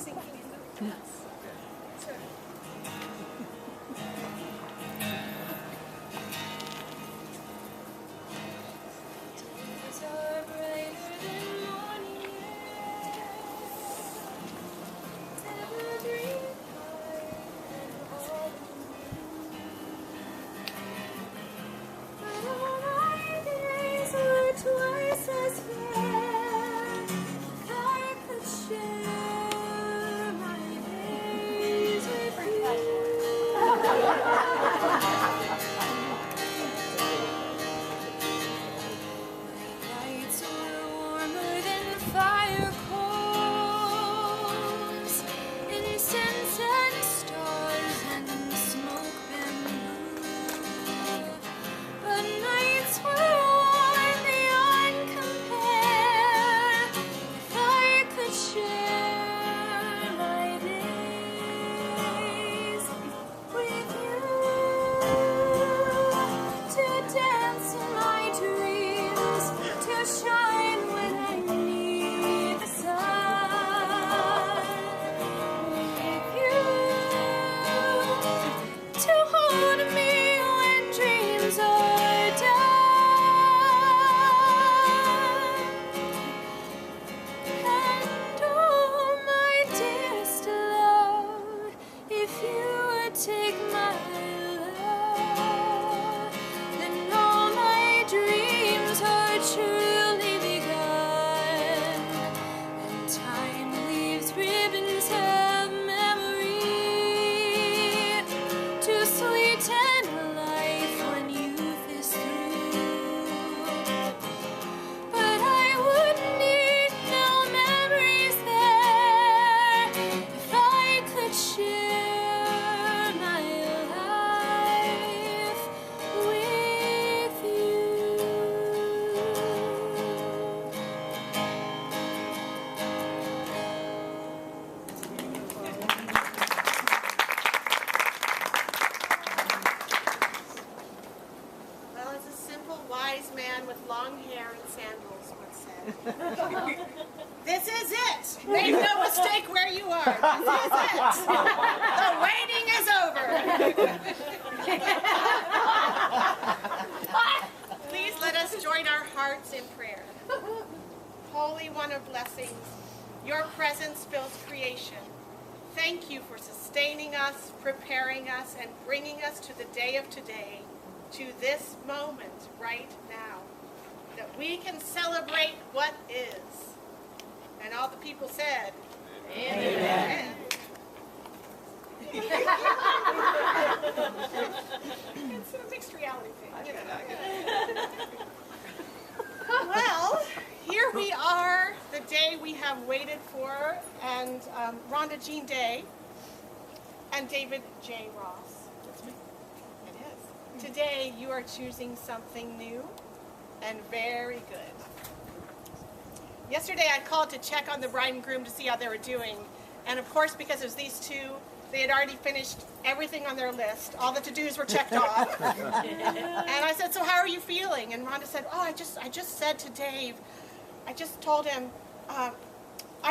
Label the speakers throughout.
Speaker 1: sinking into the class. So, days are brighter than morning air. Evergreen heart and autumn bloom. But all my days are twice as fair. If I could share my days with you. Nights were warmer than fire coals, incense and stars and smoke bamboo. But nights were warm beyond compare. If I could share my days with you, to dance in my dreams, to shine when I need the sun, with you, to hold me when dreams are done. And oh, my dearest love, if you would take my love, then all my dreams are truly begun. And time leaves ribbons of memory to sweeten life when youth is through. But I would need no memories there if I could share my life with you.
Speaker 2: Well, as a simple, wise man with long hair and sandals once said, this is it. Make no mistake where you are. This is it. The waiting is over. Please let us join our hearts in prayer. Holy One of blessings, your presence fills creation. Thank you for sustaining us, preparing us, and bringing us to the day of today, to this moment right now, that we can celebrate what is. And all the people said, Amen. It's a mixed reality thing. Well, here we are, the day we have waited for, and Rhonda Jean Day and David J. Ross. That's me. It is. Today you are choosing something new and very good. Yesterday I called to check on the bride and groom to see how they were doing, and of course because it was these two, they had already finished everything on their list. All the to-dos were checked off. And I said, so how are you feeling? And Rhonda said, oh, I just said to Dave, I just told him, I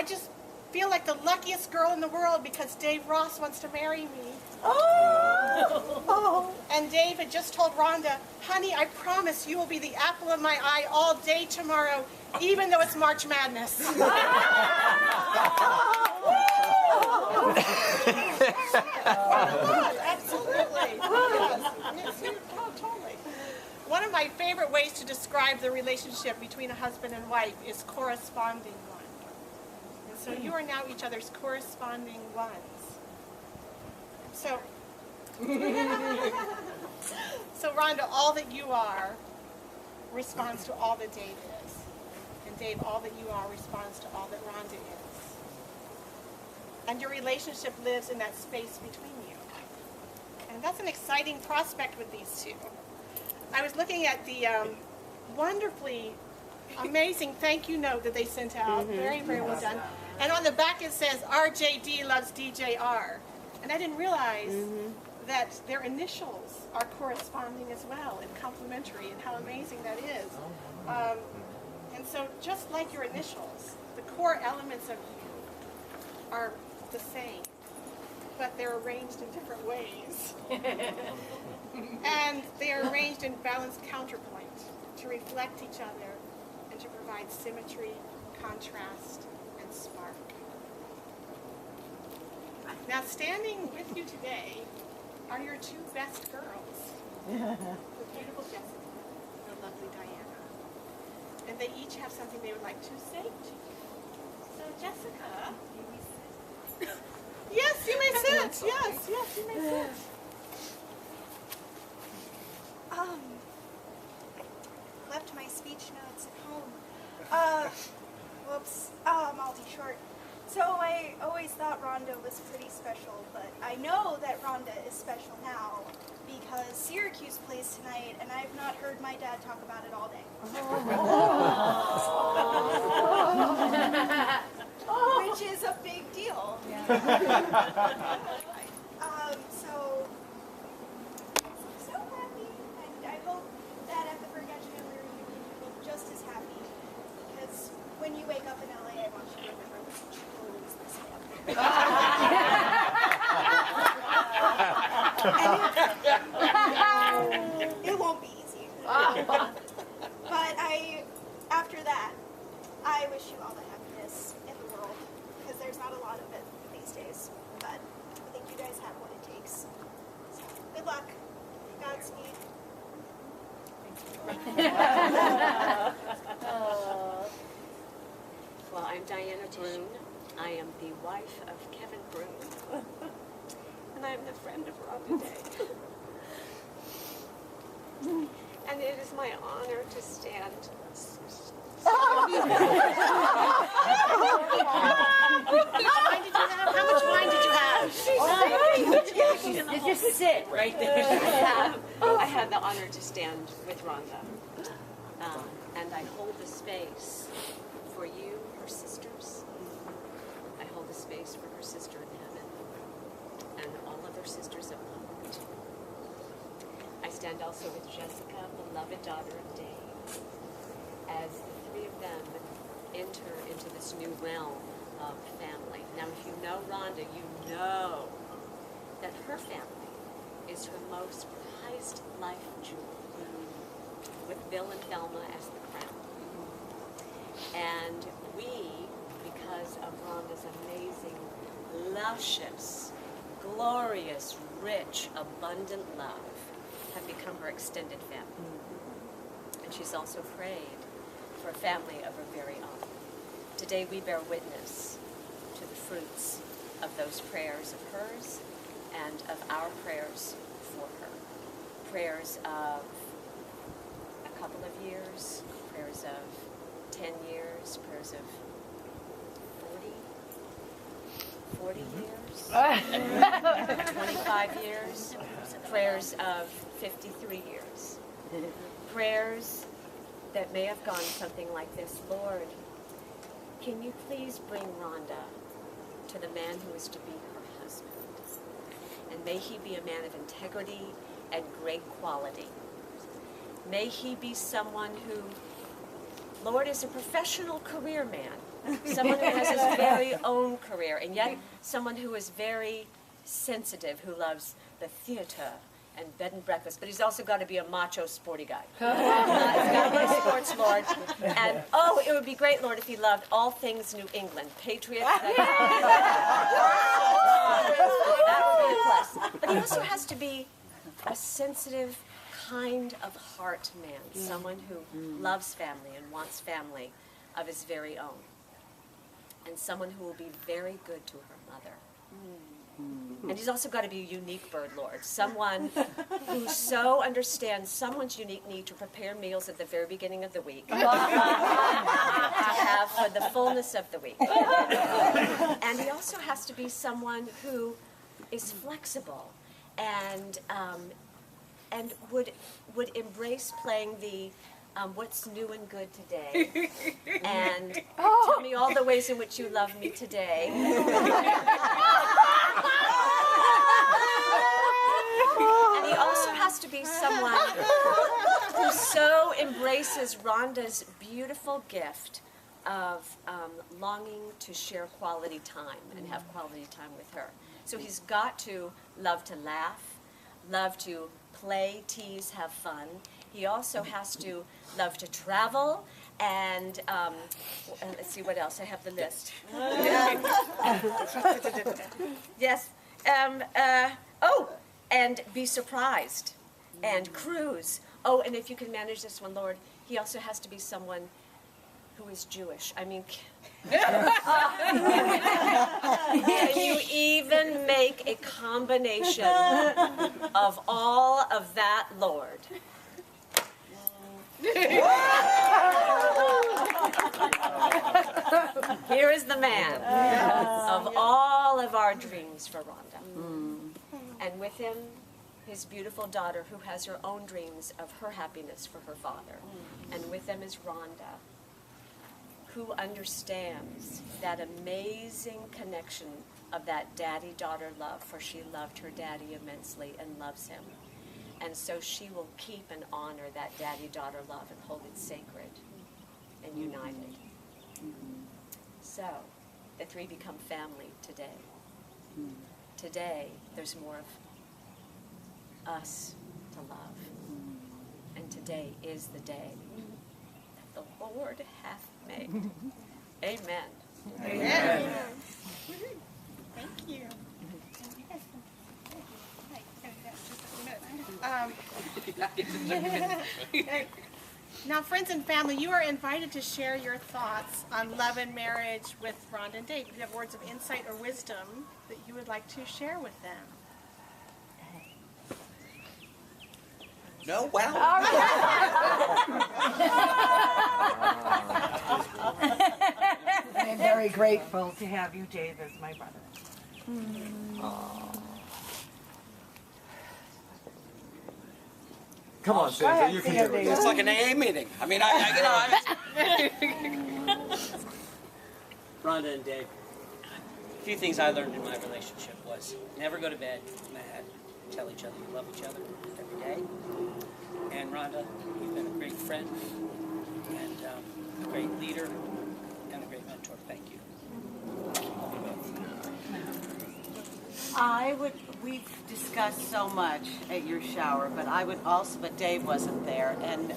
Speaker 2: just feel like the luckiest girl in the world because Dave Ross wants to marry me. Oh. And Dave had just told Rhonda, honey, I promise you will be the apple of my eye all day tomorrow, even though it's March Madness. Absolutely. Yes. Oh, totally. One of my favorite ways to describe the relationship between a husband and wife is corresponding one. And so you are now each other's corresponding ones. So Rhonda, all that you are responds to all that Dave is. And Dave, all that you are responds to all that Rhonda is. And your relationship lives in that space between you. And that's an exciting prospect with these two. I was looking at the wonderfully amazing thank you note that they sent out. Very, very well done. And on the back it says, RJD loves DJR. And I didn't realize that their initials are corresponding as well and complementary, and how amazing that is. And so just like your initials, the core elements of you are the same, but they're arranged in different ways. And they are arranged in balanced counterpoint to reflect each other and to provide symmetry, contrast, and spark. Now, standing with you today are your two best girls, the beautiful Jessica and the lovely Diana. And they each have something they would like to say to you. So, Jessica, yes, you may sit. Yes, you may sit.
Speaker 3: Left my speech notes at home. Whoops. I'll be short. So I always thought Rhonda was pretty special, but I know that Rhonda is special now because Syracuse plays tonight, and I've not heard my dad talk about it all day. Which is a big deal. So happy, and I hope that at the Forget family reunion you look just as happy, because when you wake up in LA, I want you to remember this chose this family. It won't be easy. But after that, I wish you all the happiness in the world, because there's not a lot of it these days, but I think you guys have what it takes. So, good luck. Godspeed.
Speaker 4: Well, I'm Diana Brune. I am the wife of Kevin Brune. And I'm the friend of Rhonda Day. And it is my honor to stand.
Speaker 2: How much wine did you have?
Speaker 4: Just sit right there. I have the honor to stand with Rhonda. And I hold the space for you, her sisters. I hold the space for her sister in heaven and all of her sisters of light. I stand also with Jessica, beloved daughter of Dave, as the three of them enter into this new realm of family. Now, if you know Rhonda, you know that her family is her most prized life jewel, with Bill and Thelma as the crown. And we, because of Rhonda's amazing, luscious, glorious, rich, abundant love, have become her extended family. And she's also prayed for a family of her very own. Today we bear witness to the fruits of those prayers of hers and of our prayers for her. Prayers of a couple of years, prayers of 10 years, prayers of 40 years, 25 years, prayers of 53 years. Prayers that may have gone something like this: Lord, can you please bring Rhonda to the man who is to be her husband? And may he be a man of integrity and great quality. May he be someone who, Lord, is a professional career man, someone who has his very own career, and yet someone who is very sensitive, who loves the theater and bed and breakfast, but he's also got to be a macho, sporty guy. He's got to be a sports lord. And, oh, it would be great, Lord, if he loved all things New England. Patriots. That would be a plus. But he also has to be a sensitive, kind of heart man, someone who loves family and wants family of his very own, and someone who will be very good to her mother. And he's also got to be a unique bird lord, someone who so understands someone's unique need to prepare meals at the very beginning of the week to have for the fullness of the week. And he also has to be someone who is flexible and would embrace playing the what's new and good today, and tell me all the ways in which you love me today. And he also has to be someone who so embraces Rhonda's beautiful gift of longing to share quality time and have quality time with her. So he's got to love to laugh, love to play, tease, have fun. He also has to love to travel, and let's see what else. I have the list. Yes. And be surprised, and cruise. Oh, and if you can manage this one, Lord, he also has to be someone who is Jewish. I mean, can you even make a combination of all of that, Lord? Here is the man of all of our dreams for Rhonda. And with him, his beautiful daughter who has her own dreams of her happiness for her father. And with them is Rhonda, who understands that amazing connection of that daddy-daughter love, for she loved her daddy immensely and loves him. And so she will keep and honor that daddy-daughter love and hold it sacred and united. So, the three become family today. Today, there's more of us to love. And today is the day that the Lord hath made. Amen.
Speaker 2: Amen. Thank you. Now, friends and family, you are invited to share your thoughts on love and marriage with Rhonda and Dave. If you have words of insight or wisdom that you would like to share with them.
Speaker 5: No? Wow.
Speaker 6: I'm very grateful to have you, Dave, as my brother.
Speaker 7: Come on, Sandra, you can do it.
Speaker 5: It's like an AA meeting. I mean,
Speaker 8: Rhonda and Dave, a few things I learned in my relationship was never go to bed mad. Tell each other you love each other every day. And Rhonda, you've been a great friend and a great leader and a great mentor. Thank you. Love you both.
Speaker 9: We've discussed so much at your shower, but but Dave wasn't there, and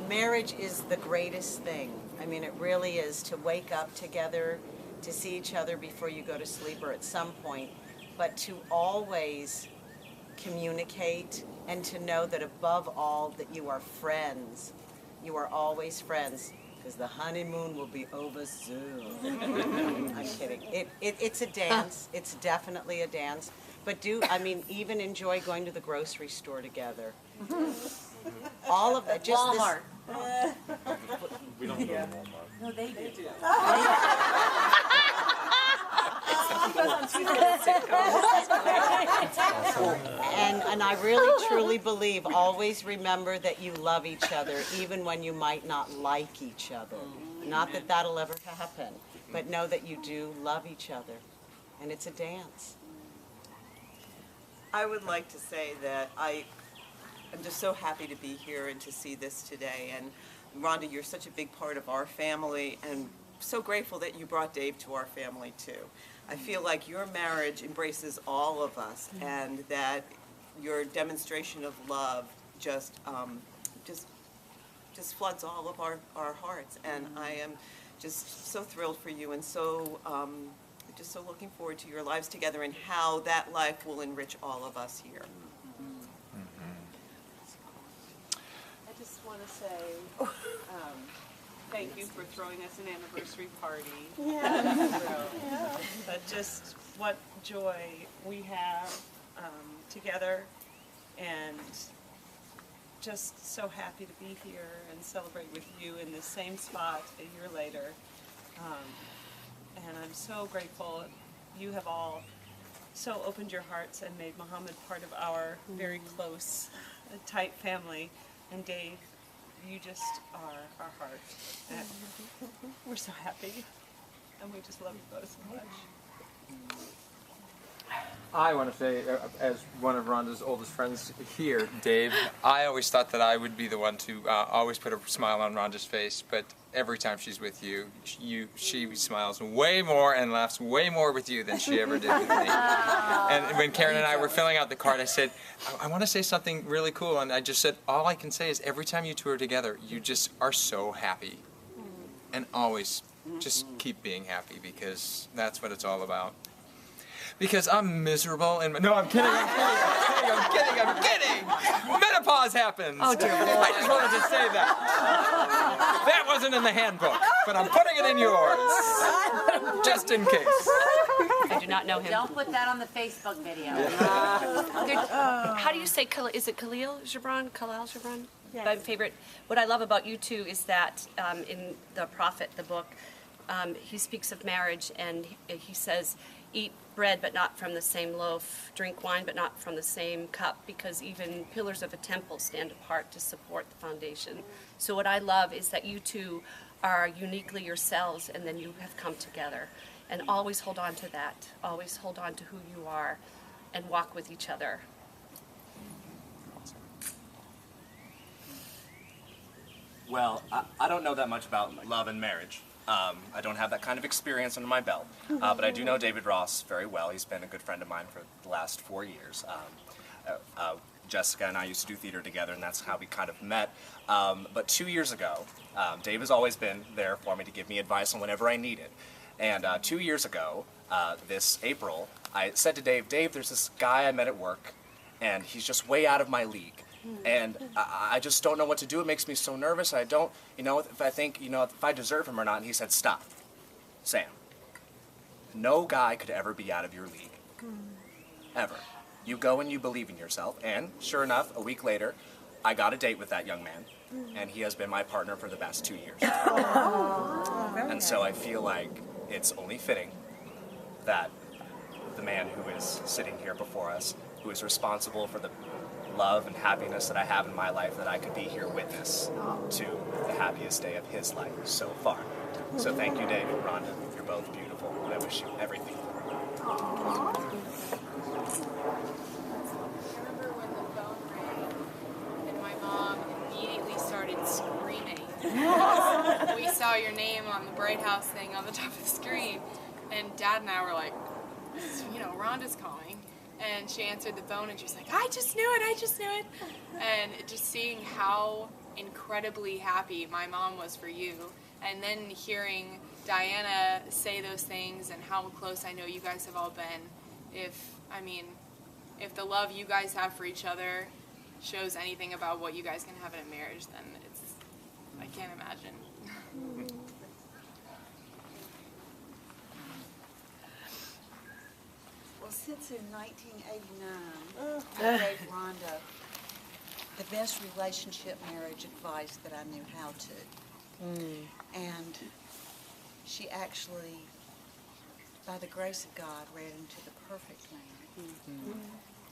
Speaker 9: marriage is the greatest thing. I mean, it really is, to wake up together, to see each other before you go to sleep or at some point, but to always communicate and to know that above all that you are friends. You are always friends. Because the honeymoon will be over soon. I'm kidding. It's a dance. It's definitely a dance. But even enjoy going to the grocery store together. All of that. Just
Speaker 4: Walmart.
Speaker 7: We don't go to Walmart.
Speaker 9: No, they do. And I really truly believe, always remember that you love each other even when you might not like each other. Not that that'll ever happen, but know that you do love each other. And it's a dance.
Speaker 10: I would like to say that I'm just so happy to be here and to see this today. And Rhonda, you're such a big part of our family, and so grateful that you brought Dave to our family too. I feel like your marriage embraces all of us, and that your demonstration of love just floods all of our hearts. And I am just so thrilled for you, and so just so looking forward to your lives together and how that life will enrich all of us here.
Speaker 11: I just want to say thank you for throwing us an anniversary party.
Speaker 2: Yeah.
Speaker 11: But just what joy we have together, and just so happy to be here and celebrate with you in the same spot a year later. And I'm so grateful you have all so opened your hearts and made Muhammad part of our very close, tight family. And Dave, you just are our heart. And we're so happy, and we just love you both so much.
Speaker 7: I want to say, as one of Rhonda's oldest friends here, Dave, I always thought that I would be the one to always put a smile on Rhonda's face, but every time she's with you, she smiles way more and laughs way more with you than she ever did with me. And when Karen and I were filling out the card, I said, I want to say something really cool, and I just said, all I can say is every time you two are together, you just are so happy. And always just keep being happy, because that's what it's all about. Because I'm miserable and no, I'm kidding. I'm kidding. Menopause happens.
Speaker 4: Oh dear Lord.
Speaker 7: I just wanted to say that. That wasn't in the handbook, but I'm putting it in yours, just in case.
Speaker 4: I do not know him.
Speaker 12: Don't put that on the Facebook video.
Speaker 4: How do you say, is it Khalil Gibran? Khalil Gibran? Yes. My favorite. What I love about you two is that in The Prophet, the book, he speaks of marriage, and he says, eat bread but not from the same loaf, drink wine but not from the same cup, because even pillars of a temple stand apart to support the foundation. So what I love is that you two are uniquely yourselves, and then you have come together. And always hold on to that. Always hold on to who you are and walk with each other.
Speaker 13: Well, I don't know that much about love and marriage. I don't have that kind of experience under my belt, but I do know David Ross very well. He's been a good friend of mine for the last 4 years. Jessica and I used to do theater together, and that's how we kind of met. But 2 years ago, Dave has always been there for me to give me advice on whenever I need it. And 2 years ago, this April, I said to Dave, there's this guy I met at work, and he's just way out of my league. And I just don't know what to do. It makes me so nervous. I don't, if I think, if I deserve him or not. And he said, stop. Sam, no guy could ever be out of your league. Ever. You go and you believe in yourself. And sure enough, a week later, I got a date with that young man. And he has been my partner for the past 2 years. And so I feel like it's only fitting that the man who is sitting here before us, who is responsible for the love and happiness that I have in my life, that I could be here witness to the happiest day of his life so far. So thank you, Dave and Rhonda. You're both beautiful, and I wish you everything.
Speaker 1: I remember when the phone rang and my mom immediately started screaming. We saw your name on the Bright House thing on the top of the screen, and Dad and I were like, Rhonda's calling. And she answered the phone and she was like, I just knew it. And just seeing how incredibly happy my mom was for you. And then hearing Diana say those things and how close I know you guys have all been. If the love you guys have for each other shows anything about what you guys can have in a marriage, then I can't imagine.
Speaker 14: Well, since in 1989, I gave Rhonda the best relationship marriage advice that I knew how to. And she actually, by the grace of God, read into the perfect man.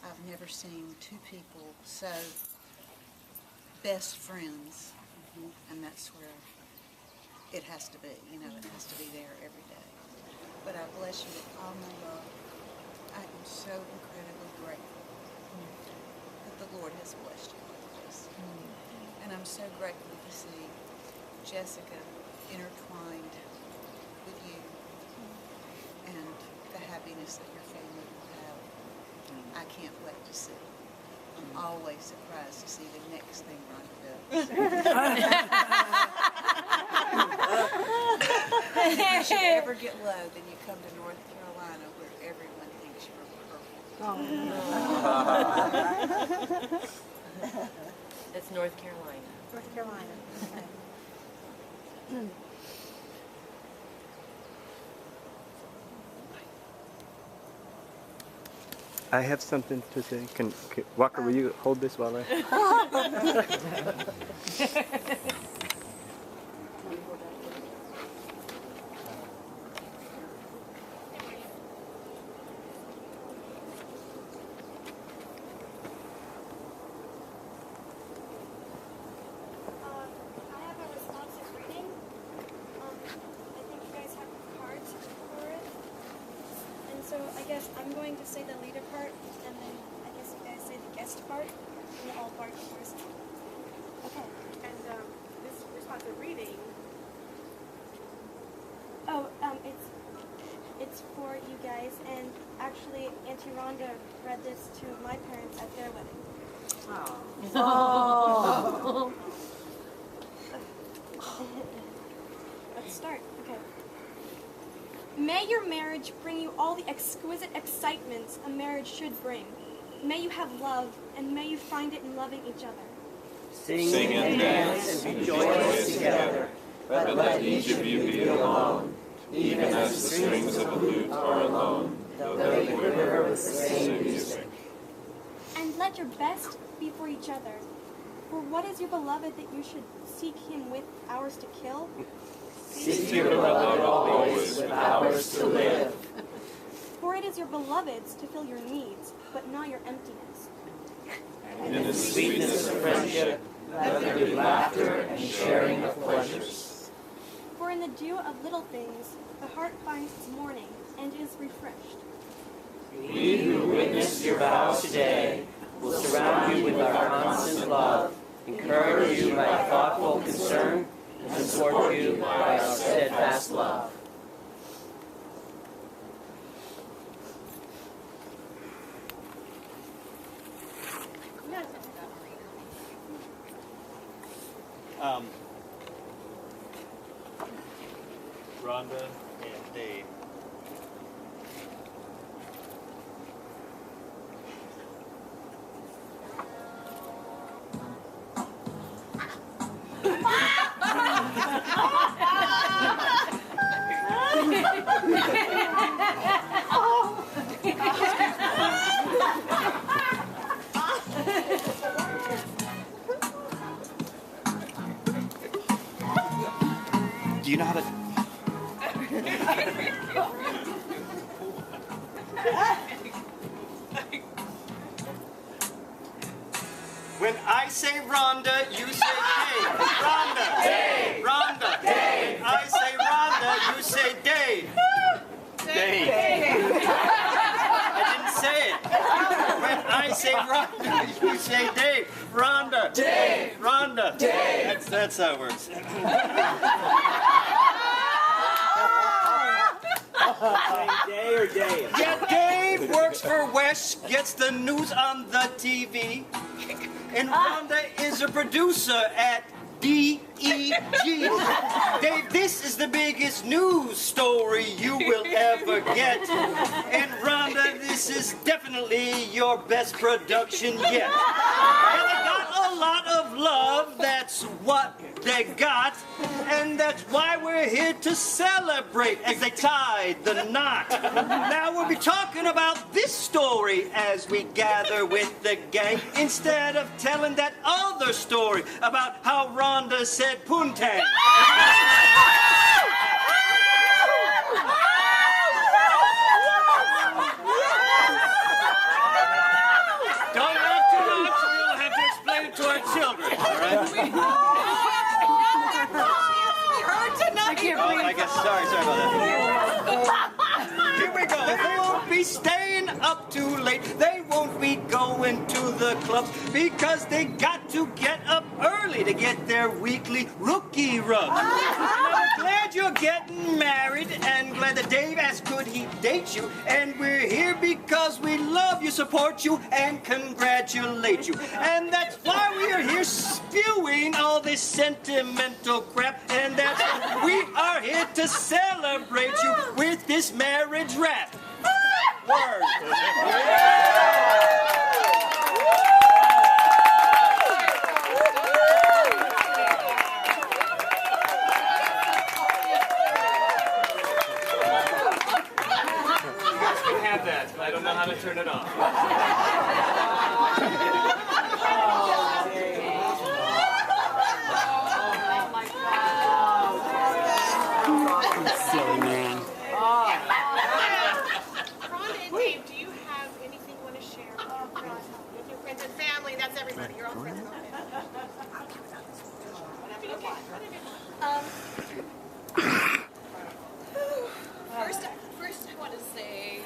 Speaker 14: I've never seen two people so best friends, and that's where it has to be. It has to be there every day. But I bless you with all my love. I am so incredibly grateful that the Lord has blessed you with this. And I'm so grateful to see Jessica intertwined with you and the happiness that your family will have. I can't wait to see. I'm always surprised to see the next thing Rhonda does. If you ever get low, then you come to North Carolina where everyone thinks you're perfect.
Speaker 4: That's North Carolina.
Speaker 2: North Carolina. Okay.
Speaker 15: I have something to say. Can Walker, will you hold this while I...
Speaker 3: I guess I'm going to say the leader part, and then I guess you guys say the guest part, and the all part first. Okay.
Speaker 2: And this responsive reading
Speaker 16: it's for you guys, and actually, Auntie Rhonda read this to my parents at their wedding.
Speaker 4: Oh.
Speaker 16: Let's start. Okay. May your marriage bring you all the exquisite excitements a marriage should bring. May you have love, and may you find it in loving each other.
Speaker 17: Sing and dance and be joyous together, but let each of you be alone, even as the strings of a lute are alone, though they quiver with the same music.
Speaker 16: And let your best be for each other. For what is your beloved that you should seek him with hours to kill?
Speaker 17: Seek your beloved always with hours to live.
Speaker 16: For it is your beloved's to fill your needs, but not your emptiness.
Speaker 17: And in the sweetness of friendship, let there be laughter and sharing of pleasures.
Speaker 16: For in the dew of little things, the heart finds its morning and is refreshed.
Speaker 17: We who witness your vows today will surround you with our constant love, encourage you by thoughtful concern, and support you by our steadfast love.
Speaker 18: Rhonda and Dave. Do you know how to... When I say Rhonda, you say Dave. Rhonda. Dave. Rhonda. Dave. I say Rhonda, you say Dave. Dave. I didn't say it. When I say Rhonda, you say Dave. Rhonda. Dave. Rhonda. Dave. That's how it works. Day or Dave? Yeah, Dave works for Wes, gets the news on the TV. And Rhonda is a producer at DEG. Dave, this is the biggest news story you will ever get. And Rhonda, this is definitely your best production yet. And they got a lot of love, that's what they got. And that's why we're here to celebrate as they tie the knot. Now we'll be talking about this story as we gather with the gang, instead of telling that other story about how Rhonda said poontang. Don't laugh too much, we'll have to explain it to our children, all right? I guess, sorry about that. Here we go. They won't be staying up too late. They won't be going to the clubs because they got to get up early to get their weekly rookie rub. I'm glad you're getting married and glad that Dave asked could he date you. And we're here because we love you, support you, and congratulate you. And that's why we are here spewing all this sentimental crap. And that's we are here to celebrate you with this marriage rap. Word.
Speaker 17: Have that, but I don't know how to turn it off.
Speaker 2: Silly man. Rhonda and Dave, do you have anything you want to share with your friends and family? That's everybody. You're all friends and family.
Speaker 1: First I want to say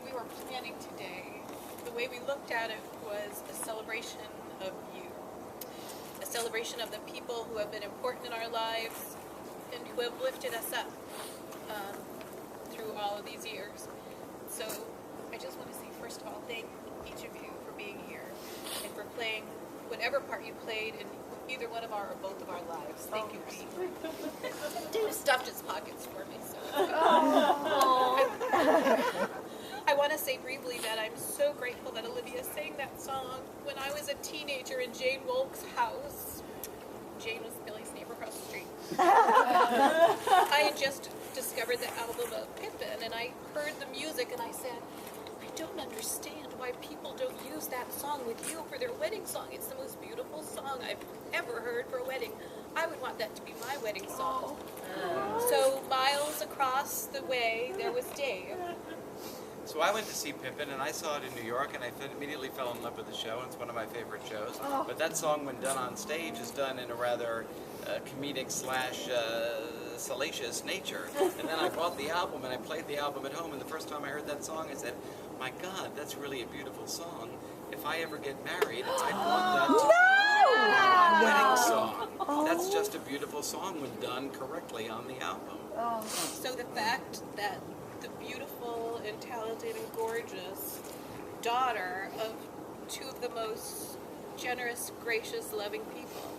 Speaker 1: we were planning today. The way we looked at it was a celebration of you. A celebration of the people who have been important in our lives and who have lifted us up.
Speaker 19: through all of these years. So I just want to say, first of all, thank each of you for being here and for playing whatever part you played in either one of our or both of our lives. Thank you, Pete. Dave stuffed his pockets for me. So. I want to say briefly that I'm so grateful that Olivia sang that song when I was a teenager in Jane Wolk's house. Jane was Billy's neighbor across the street. I had just discovered the album of Pippin, and I heard the music, and I said, I don't understand why people don't use that song with you for their wedding song. It's the most beautiful song I've ever heard for a wedding. I would want that to be my wedding song. So miles across the way, there was Dave.
Speaker 5: So I went to see Pippin, and I saw it in New York, and I immediately fell in love with the show, and it's one of my favorite shows.
Speaker 2: Oh.
Speaker 5: But that song, when done on stage, is done in a rather comedic slash salacious nature. And then I bought the album, and I played the album at home, and the first time I heard that song, I said, my God, that's really a beautiful song. If I ever get married, I want that to be my wedding song. That's just a beautiful song when done correctly on the album.
Speaker 19: So the fact that the beautiful and talented and gorgeous daughter of two of the most generous, gracious, loving people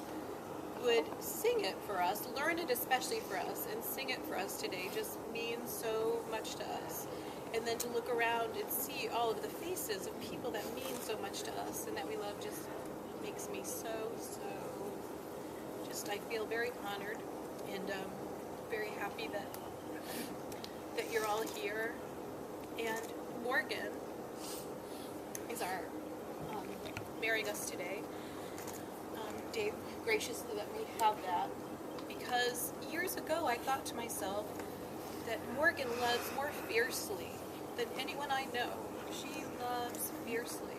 Speaker 19: would sing it for us, learn it especially for us, and sing it for us today just means so much to us. And then to look around and see all of the faces of people that mean so much to us and that we love just makes me so, just I feel very honored and very happy that you're all here. And Morgan is our marrying us today. Dave graciously let me have that because years ago I thought to myself that Morgan loves more fiercely than anyone I know. She loves fiercely.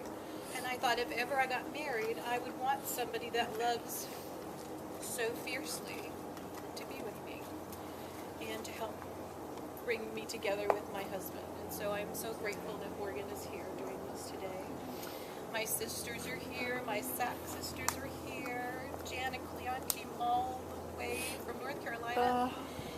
Speaker 19: And I thought if ever I got married, I would want somebody that loves so fiercely to be with me and to help bring me together with my husband. And so I'm so grateful that Morgan is here doing this today. My sisters are here. My Sac sisters are here. Jan and Cleon came all the way from North Carolina.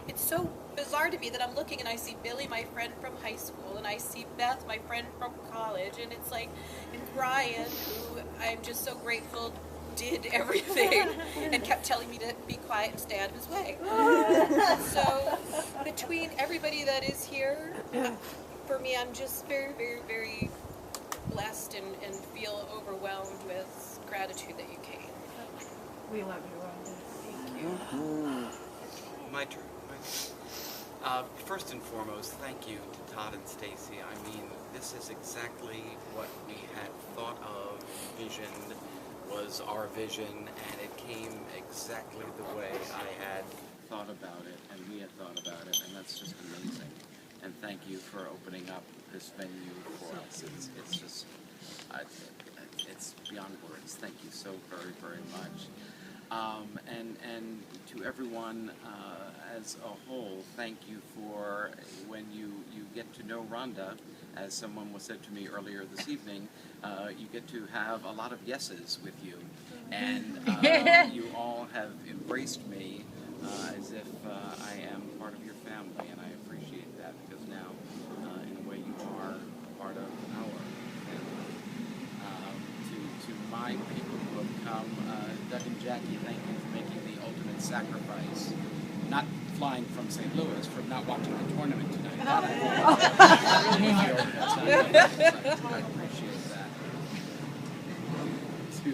Speaker 19: It's so bizarre to me that I'm looking and I see Billy, my friend from high school, and I see Beth, my friend from college, and it's like, and Brian, who I'm just so grateful did everything and kept telling me to be quiet and stay out of his way. So between everybody that is here, for me, I'm just very, very, very blessed and feel overwhelmed with gratitude that you came.
Speaker 6: We love you, Rhonda.
Speaker 19: Thank you.
Speaker 5: My turn. First and foremost, thank you to Todd and Stacy. I mean, this is exactly what we had thought of, envisioned, was our vision, and it came exactly the way I had thought about it, and we had thought about it, and that's just amazing. And thank you for opening up this venue for us. It's just, it's beyond words. Thank you so very, very much. And to everyone as a whole, thank you for when you get to know Rhonda, as someone was said to me earlier this evening, you get to have a lot of yeses with you. And you all have embraced me as if I am part of your family, and I appreciate that because now, in a way, you are part of our family. To my people who have come, Doug and Jackie, thank you for making the ultimate sacrifice. Not flying from St. Louis, from not watching the tournament tonight. I appreciate that. To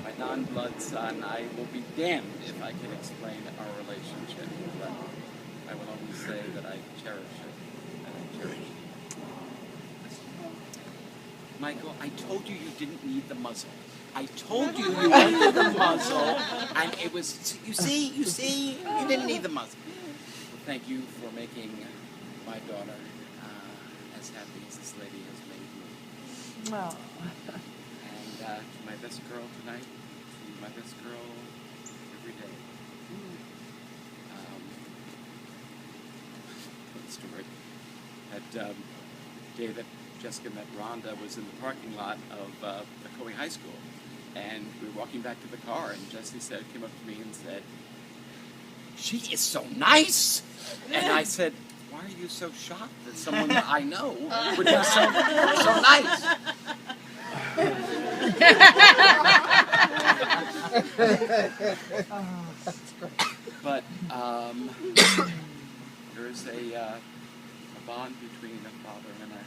Speaker 5: my non-blood son, I will be damned if I can explain our relationship, but I will only say that I cherish it, and I cherish it. Michael, I told you you didn't need the muzzle. I told you you wanted the muzzle, and it was, you see, you didn't need the muzzle. Well, thank you for making my daughter as happy as this lady has made me.
Speaker 6: Well.
Speaker 5: And to my best girl tonight, to my best girl every day. Story. At David, Jessica met Rhonda was in the parking lot of Ecoe High School, and we were walking back to the car, and Jessie came up to me and said, she is so nice. And I said, why are you so shocked that someone that I know would be so nice? But there is a bond between a father and a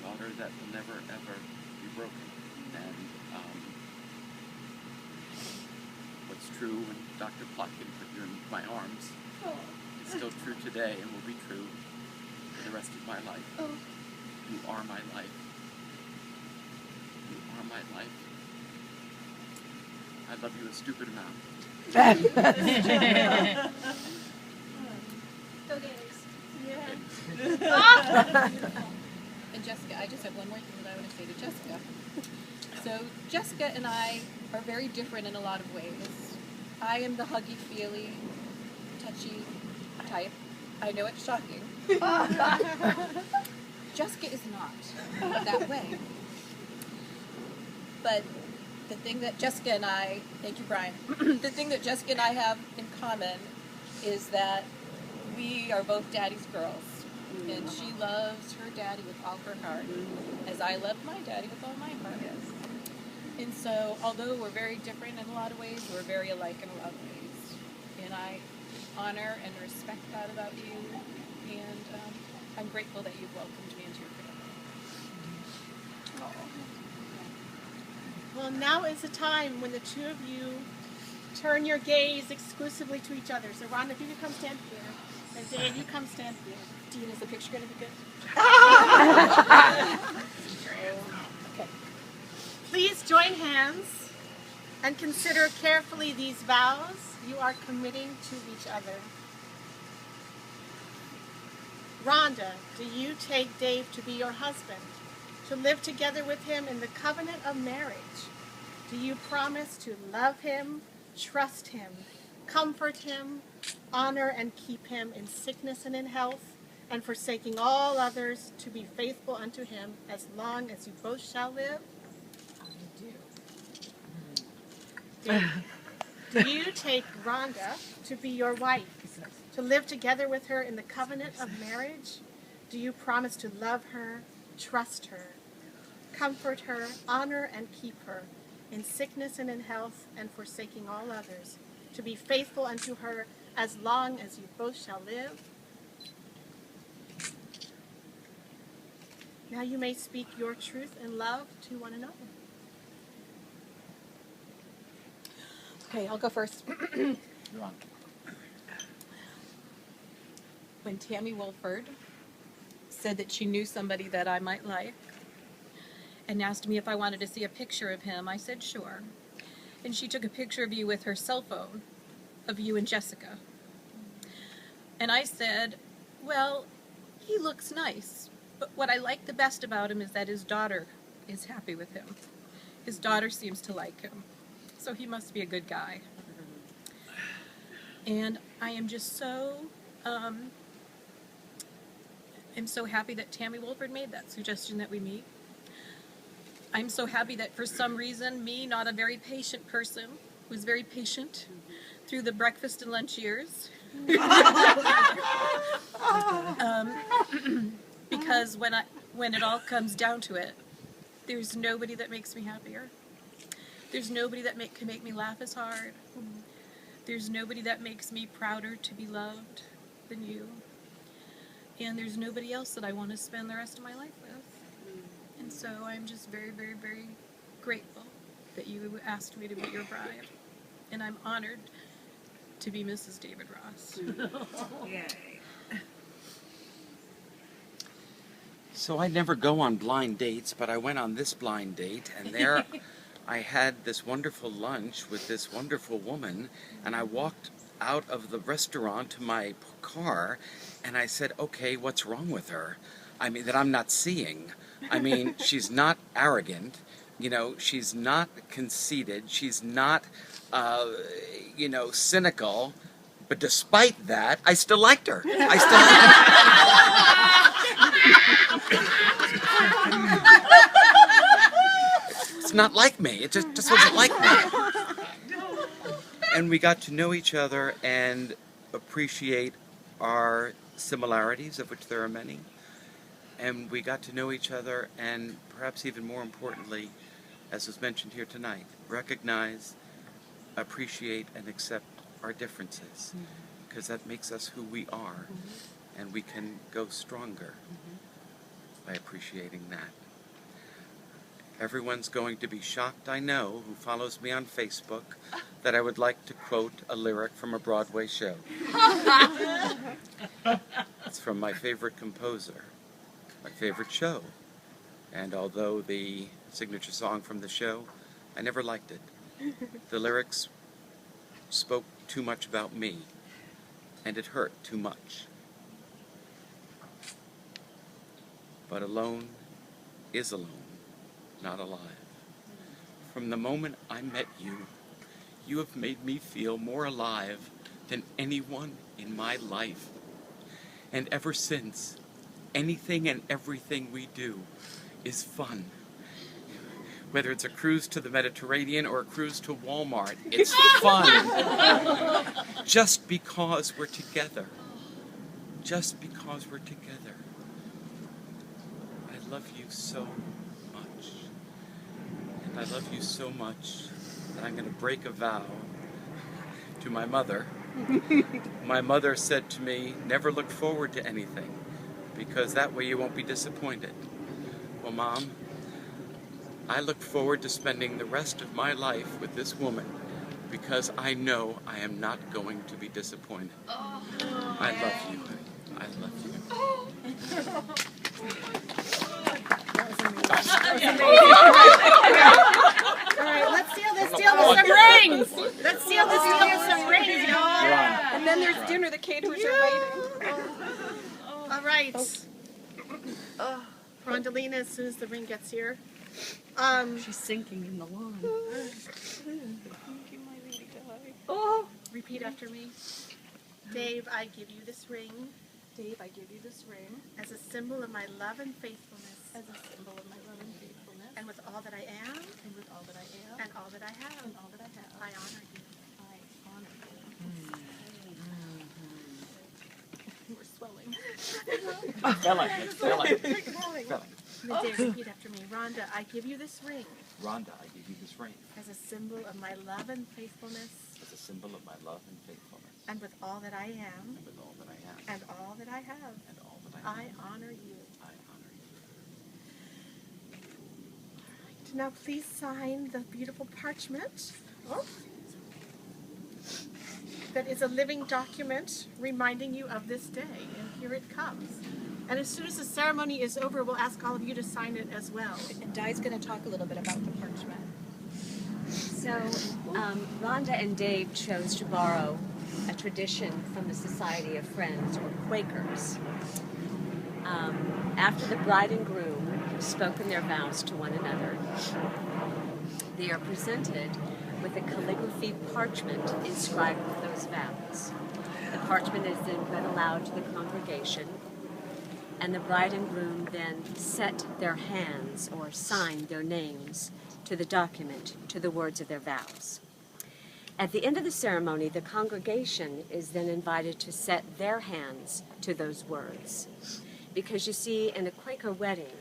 Speaker 5: daughter that will never ever be broken. And what's true when Dr. Plotkin put you in my arms is still true today and will be true for the rest of my life. You are my life. You are my life. I love you a stupid amount.
Speaker 19: Go Gators. And Jessica, I just have one more thing that I want to say to Jessica. So Jessica and I are very different in a lot of ways. I am the huggy, feely, touchy type. I know it's shocking. Jessica is not that way. But the thing that Jessica and I, thank you, Brian, the thing that Jessica and I have in common is that we are both daddy's girls. And she loves her daddy with all her heart, as I love my daddy with all my heart. And so, although we're very different in a lot of ways, we're very alike in a lot of ways. And I honor and respect that about you, and I'm grateful that you've welcomed me into your family.
Speaker 2: Well, now is the time when the two of you turn your gaze exclusively to each other. So, Rhonda, if you could come stand here, and Dave, you come stand here.
Speaker 19: Dean, is the picture going to be good?
Speaker 2: Okay. Please join hands and consider carefully these vows you are committing to each other. Rhonda, do you take Dave to be your husband, to live together with him in the covenant of marriage? Do you promise to love him, trust him, comfort him, honor and keep him in sickness and in health, and forsaking all others, to be faithful unto him as long as you both shall live? I do. Do you take Rhonda to be your wife, to live together with her in the covenant of marriage? Do you promise to love her, trust her, comfort her, honor and keep her in sickness and in health, and forsaking all others, to be faithful unto her as long as you both shall live? Now you may speak your truth and love to one another.
Speaker 19: Okay, I'll go first. When Tammy Wolford said that she knew somebody that I might like and asked me if I wanted to see a picture of him, I said sure. And she took a picture of you with her cell phone, of you and Jessica. And I said, well, he looks nice, but what I like the best about him is that his daughter is happy with him. His daughter seems to like him, so he must be a good guy. And I am just so, I'm so happy that Tammy Wolford made that suggestion that we meet. I'm so happy that for some reason, me, not a very patient person, was very patient through the breakfast and lunch years. Because when it all comes down to it, there's nobody that makes me happier. There's nobody that can make me laugh as hard. There's nobody that makes me prouder to be loved than you. And there's nobody else that I want to spend the rest of my life with. And so I'm just very, very, very grateful that you asked me to be your bride. And I'm honored to be Mrs. David Ross.
Speaker 6: Yay.
Speaker 5: So I never go on blind dates, but I went on this blind date, and there I had this wonderful lunch with this wonderful woman, and I walked out of the restaurant to my car, and I said, okay, what's wrong with her? I mean, that I'm not seeing. I mean, she's not arrogant, you know, she's not conceited, she's not, you know, cynical, but despite that, I still liked her. I still It's not like me. It just wasn't like me. And we got to know each other, and appreciate our similarities, of which there are many, and we got to know each other, and perhaps even more importantly, as was mentioned here tonight, recognize, appreciate, and accept our differences, because that makes us who we are, and we can go stronger by appreciating that. Everyone's going to be shocked, I know, who follows me on Facebook, that I would like to quote a lyric from a Broadway show. It's from my favorite composer, my favorite show. And although the signature song from the show, I never liked it. The lyrics spoke too much about me, and it hurt too much. But alone is alone, not alive. From the moment I met you, you have made me feel more alive than anyone in my life. And ever since, anything and everything we do is fun. Whether it's a cruise to the Mediterranean or a cruise to Walmart, it's fun. Just because we're together. Just because we're together. I love you so much. And I love you so much that I'm going to break a vow to my mother. My mother said to me, never look forward to anything, because that way you won't be disappointed. Well, Mom, I look forward to spending the rest of my life with this woman, because I know I am not going to be disappointed. I love you, honey. I love you.
Speaker 2: All right, let's seal this deal with some rings. Let's seal this deal with some rings, y'all.
Speaker 11: And then there's dinner. The caterers are waiting.
Speaker 2: All right. Rondalina, as soon as the ring gets here.
Speaker 11: She's sinking in the lawn.
Speaker 2: Oh. Repeat after me. Dave, I give you this ring.
Speaker 16: Dave, I give you this ring
Speaker 2: as a symbol of my love and faithfulness.
Speaker 16: as a symbol of my love and faithfulness.
Speaker 2: And with all that I am.
Speaker 16: And with all that I am.
Speaker 2: And all that I have.
Speaker 16: And all that I have.
Speaker 2: I honor you.
Speaker 16: I honor you. We're swelling.
Speaker 2: Dave, repeat after me. Rhonda, I give you this ring.
Speaker 5: Rhonda, I give you this ring
Speaker 2: as a symbol of my love and faithfulness.
Speaker 5: as a symbol of my love and faithfulness.
Speaker 2: And with all that I am.
Speaker 5: And with all that I am.
Speaker 2: And all that I have.
Speaker 5: And all that I have.
Speaker 2: I honor you.
Speaker 5: I honor you.
Speaker 2: Right. Now please sign the beautiful parchment. That is a living document reminding you of this day. And here it comes. And as soon as the ceremony is over, we'll ask all of you to sign it as well.
Speaker 4: And Di's going to talk a little bit about the parchment. So, Rhonda and Dave chose to borrow a tradition from the Society of Friends, or Quakers. After the bride and groom have spoken their vows to one another, they are presented with a calligraphy parchment inscribed with those vows. The parchment is then read aloud to the congregation, and the bride and groom then set their hands or signed their names to the document, to the words of their vows. At the end of the ceremony, the congregation is then invited to set their hands to those words. Because you see, in a Quaker wedding,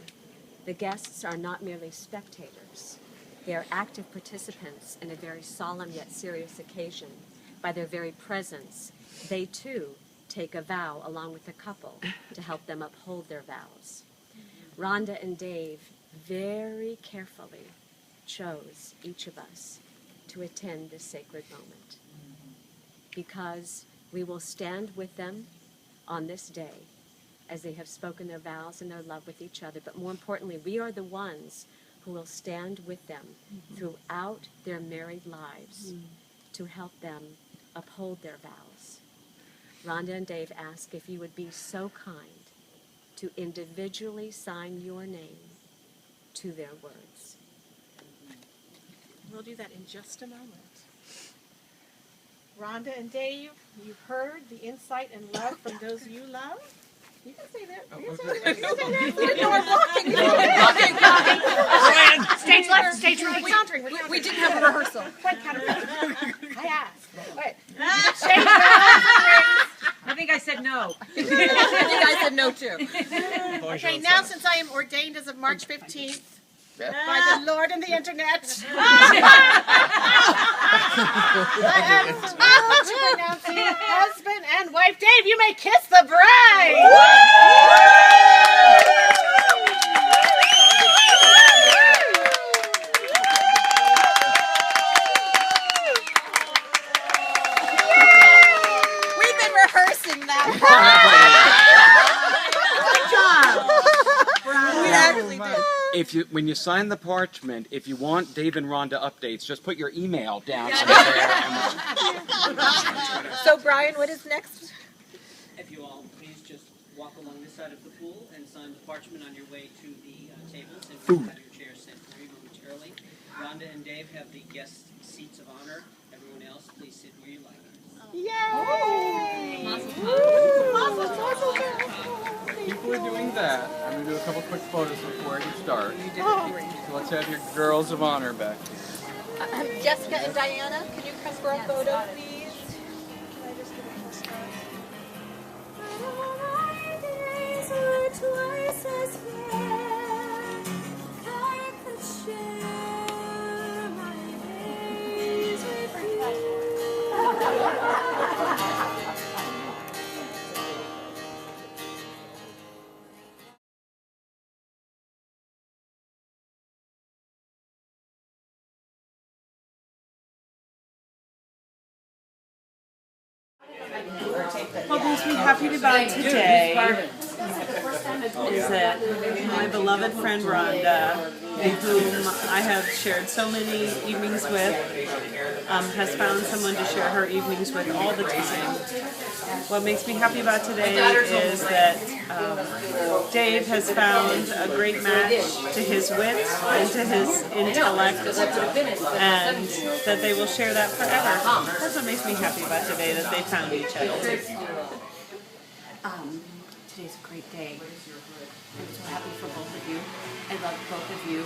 Speaker 4: the guests are not merely spectators. They are active participants in a very solemn yet serious occasion. By their very presence, they too take a vow along with the couple to help them uphold their vows. Rhonda and Dave very carefully chose each of us to attend this sacred moment, because we will stand with them on this day as they have spoken their vows and their love with each other. But more importantly, we are the ones who will stand with them throughout their married lives to help them uphold their vows. Rhonda and Dave ask if you would be so kind to individually sign your name to their words.
Speaker 2: We'll do that in just a moment. Rhonda and Dave, you've heard the insight and love from those you love. You can say that. You can say that. You can say that. You didn't know we're blocking.
Speaker 16: Stage left, stage right.
Speaker 2: We're countering.
Speaker 16: We didn't have a rehearsal.
Speaker 2: Quite counter. I asked. Okay.
Speaker 9: said no.
Speaker 2: You
Speaker 9: guys said no too.
Speaker 2: Okay, now since I am ordained as of March 15th by the Lord and the internet, I am thrilled to pronounce you husband and wife. Dave, you may kiss the bride.
Speaker 9: We've been rehearsing that. Good job. We actually did.
Speaker 18: If you, when you sign the parchment, if you want Dave and Rhonda updates, just put your email down under there.
Speaker 9: So Brian, what is next?
Speaker 8: If you all please just walk along this side of the pool and sign the parchment on your way to the tables, and we'll have your chairs set for you momentarily. Rhonda and Dave have the guest seats of honor. Everyone else, please sit where you like.
Speaker 2: Yay!
Speaker 20: People are doing that. I'm going to do a couple quick photos before you start. You did great. So let's have your girls of honor back.
Speaker 9: Jessica and Diana, can you come for a photo, please? Can I just get a
Speaker 11: What makes me happy about today is that my beloved friend Rhonda, whom I have shared so many evenings with, has found someone to share her evenings with all the time. What makes me happy about today is that Dave has found a great match to his wit and to his intellect, and that they will share that forever. That's what makes me happy about today, that they found each other.
Speaker 12: Today's a great day. I'm so happy for both of you. I love both of you.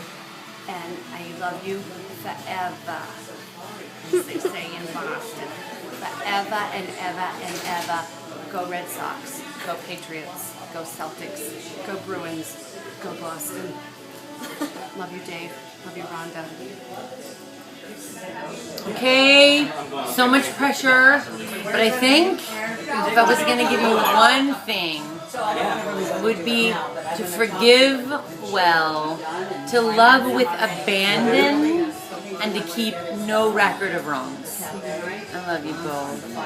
Speaker 12: And I love you forever. As they say in Boston. Forever and ever and ever. Go Red Sox. Go Patriots. Go Celtics. Go Bruins. Go Boston. Love you, Dave. Love you, Rhonda.
Speaker 21: Okay, so much pressure, but I think if I was going to give you one thing, it would be to forgive well, to love with abandon, and to keep no record of wrongs. I love you both.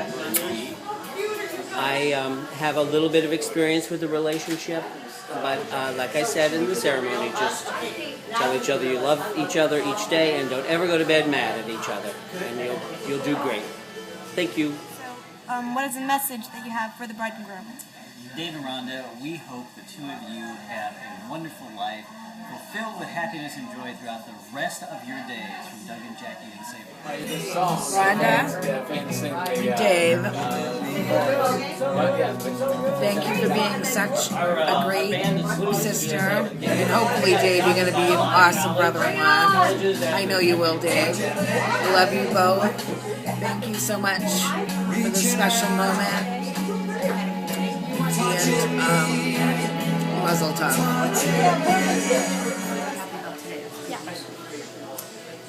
Speaker 17: I have a little bit of experience with the relationship, but like I said in the ceremony, just tell each other you love each other each day, and don't ever go to bed mad at each other, and you'll do great. Thank you.
Speaker 16: What is the message that you have for the bride and groom?
Speaker 22: Dave and Rhonda, we hope the two of you have a wonderful life, fulfilled with happiness and joy throughout the rest of your days. From Doug and Jackie and Sable.
Speaker 6: Rhonda, Dave, thank you for being such a great sister, and hopefully, Dave, you're going to be an awesome brother-in-law. I know you will, Dave. I love you both. Thank you so much for this special moment. And Mazel Tov.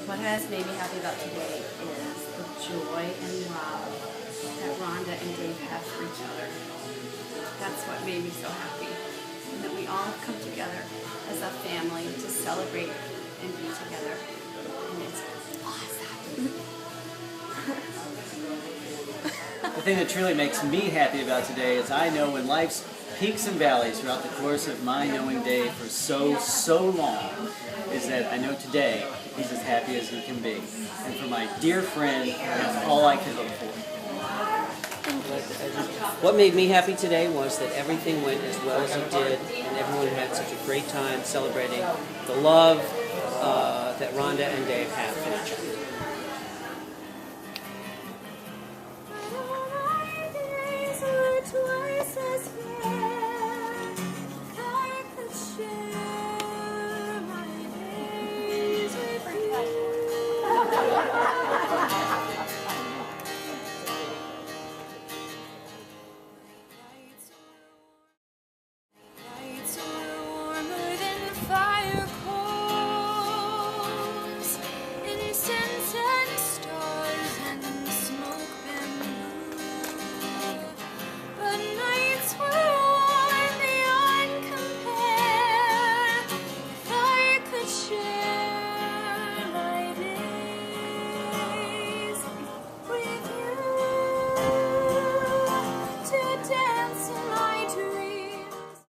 Speaker 12: What has made me happy about today is the joy and love that Rhonda and Dave have for each other. That's what made me so happy. And that we all have come together as a family to celebrate and be together. And it's awesome.
Speaker 22: The thing that truly makes me happy about today is I know in life's peaks and valleys throughout the course of my knowing Dave for so long, is that I know today he's as happy as he can be. And for my dear friend, that's all I can hope for.
Speaker 17: What made me happy today was that everything went as well as it did, and everyone had such a great time celebrating the love that Rhonda and Dave have for each other.